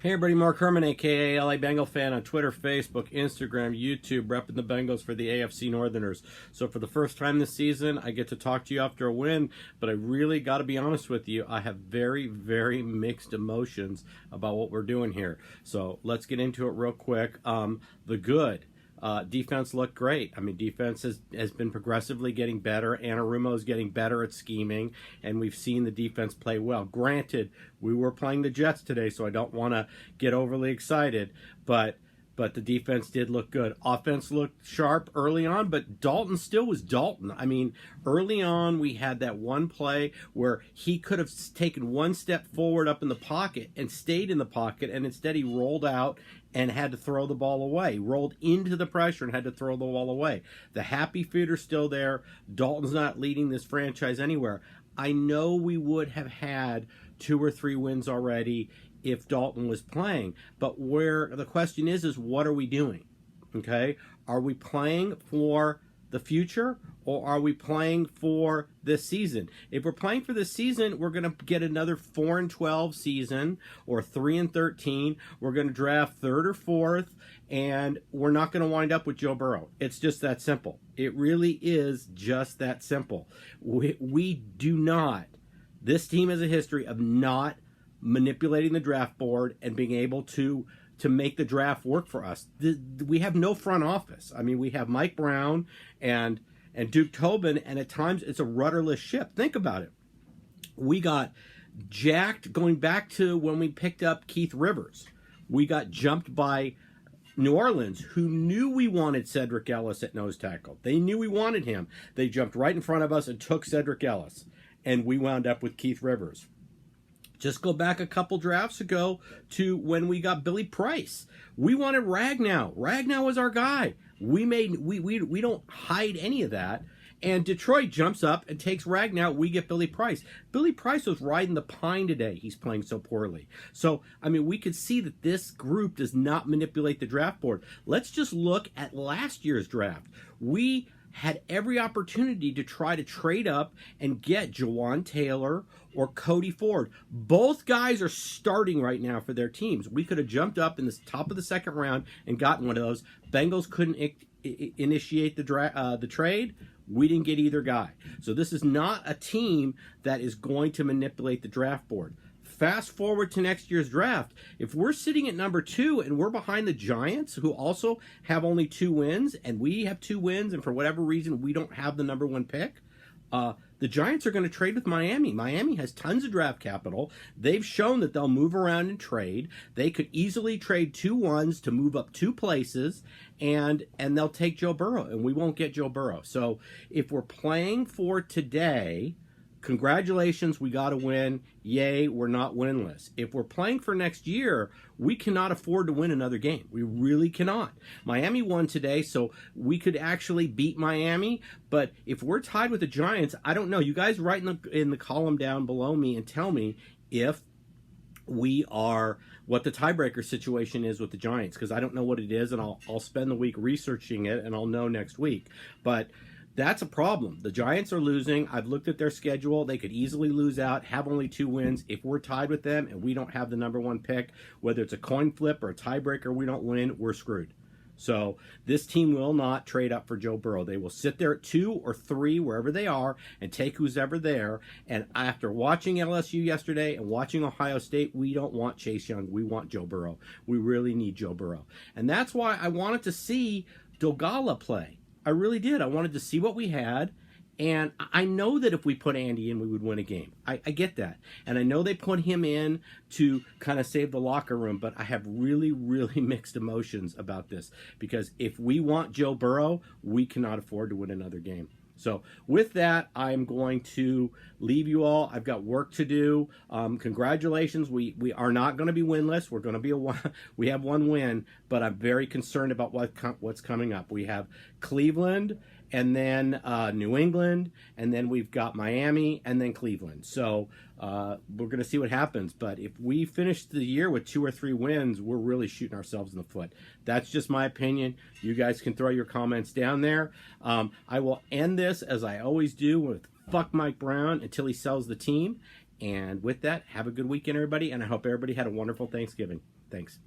Hey everybody, Mark Herman, aka LA Bengal fan on Twitter, Facebook, Instagram, YouTube, repping the Bengals for the AFC Northerners. So for the first time this season, I get to talk to you after a win, but I really got to be honest with you, I have very, very mixed emotions about what we're doing here. So let's get into it real quick. The good. Defense looked great. I mean, defense has been progressively getting better. Anarumo is getting better at scheming, and we've seen the defense play well. Granted, we were playing the Jets today, so I don't want to get overly excited, but the defense did look good. Offense looked sharp early on, but Dalton still was Dalton. I mean, early on, we had that one play where he could have taken one step forward up in the pocket and stayed in the pocket, and instead he rolled out and had to throw the ball away. Rolled into the pressure and had to throw the ball away. The happy feet are still there. Dalton's not leading this franchise anywhere. I know we would have had 2 or 3 wins already if Dalton was playing. But where the question is what are we doing? Okay? Are we playing for the future, or are we playing for this season? If we're playing for this season, we're going to get another 4-12 season or 3-13. We're going to draft 3rd or 4th, and we're not going to wind up with Joe Burrow. It's just that simple. It really is just that simple. We do not. This team has a history of not manipulating the draft board and being able to make the draft work for us. We have no front office. I mean, we have Mike Brown and Duke Tobin, and at times it's a rudderless ship. Think about it. We got jacked going back to when we picked up Keith Rivers. We got jumped by New Orleans, who knew we wanted Cedric Ellis at nose tackle. They knew we wanted him. They jumped right in front of us and took Cedric Ellis, and we wound up with Keith Rivers. Just go back a couple drafts ago to when we got Billy Price. We wanted Ragnow. Ragnow was our guy. We don't hide any of that. And Detroit jumps up and takes Ragnow. We get Billy Price. Billy Price was riding the pine today. He's playing so poorly. So, I mean, we could see that this group does not manipulate the draft board. Let's just look at last year's draft. We had every opportunity to try to trade up and get Jawan Taylor or Cody Ford. Both guys are starting right now for their teams. We could have jumped up in the top of the second round and gotten one of those. Bengals couldn't initiate the trade. We didn't get either guy. So this is not a team that is going to manipulate the draft board. Fast forward to next year's draft. If we're sitting at number 2 and we're behind the Giants, who also have only 2 wins, and we have 2 wins, and for whatever reason we don't have the number 1 pick, the Giants are going to trade with Miami. Miami has tons of draft capital. They've shown that they'll move around and trade. They could easily trade 2 1s to move up 2 places, and they'll take Joe Burrow, and we won't get Joe Burrow. So if we're playing for today, congratulations, we got to win. Yay, we're not winless. If we're playing for next year, we cannot afford to win another game. We really cannot. Miami won today, so we could actually beat Miami. But if we're tied with the Giants, I don't know. You guys write in the column down below me and tell me if we are what the tiebreaker situation is with the Giants, because I don't know what it is, and I'll spend the week researching it, and I'll know next week. But that's a problem. The Giants are losing. I've looked at their schedule. They could easily lose out, have only 2 wins. If we're tied with them and we don't have the number 1 pick, whether it's a coin flip or a tiebreaker, we don't win, we're screwed. So this team will not trade up for Joe Burrow. They will sit there at 2 or 3, wherever they are, and take who's ever there. And after watching LSU yesterday and watching Ohio State, we don't want Chase Young. We want Joe Burrow. We really need Joe Burrow. And that's why I wanted to see Dogala play. I really did. I wanted to see what we had, and I know that if we put Andy in, we would win a game. I get that. And I know they put him in to kind of save the locker room, but I have really, really mixed emotions about this, because if we want Joe Burrow, we cannot afford to win another game. So with that, I'm going to leave you all. I've got work to do. Congratulations. We are not going to be winless. We're going to be we have 1 win, but I'm very concerned about what's coming up. We have Cleveland, and then New England, and then we've got Miami, and then Cleveland. So we're going to see what happens. But if we finish the year with 2 or 3 wins, we're really shooting ourselves in the foot. That's just my opinion. You guys can throw your comments down there. I will end this, as I always do, with fuck Mike Brown until he sells the team. And with that, have a good weekend, everybody, and I hope everybody had a wonderful Thanksgiving. Thanks.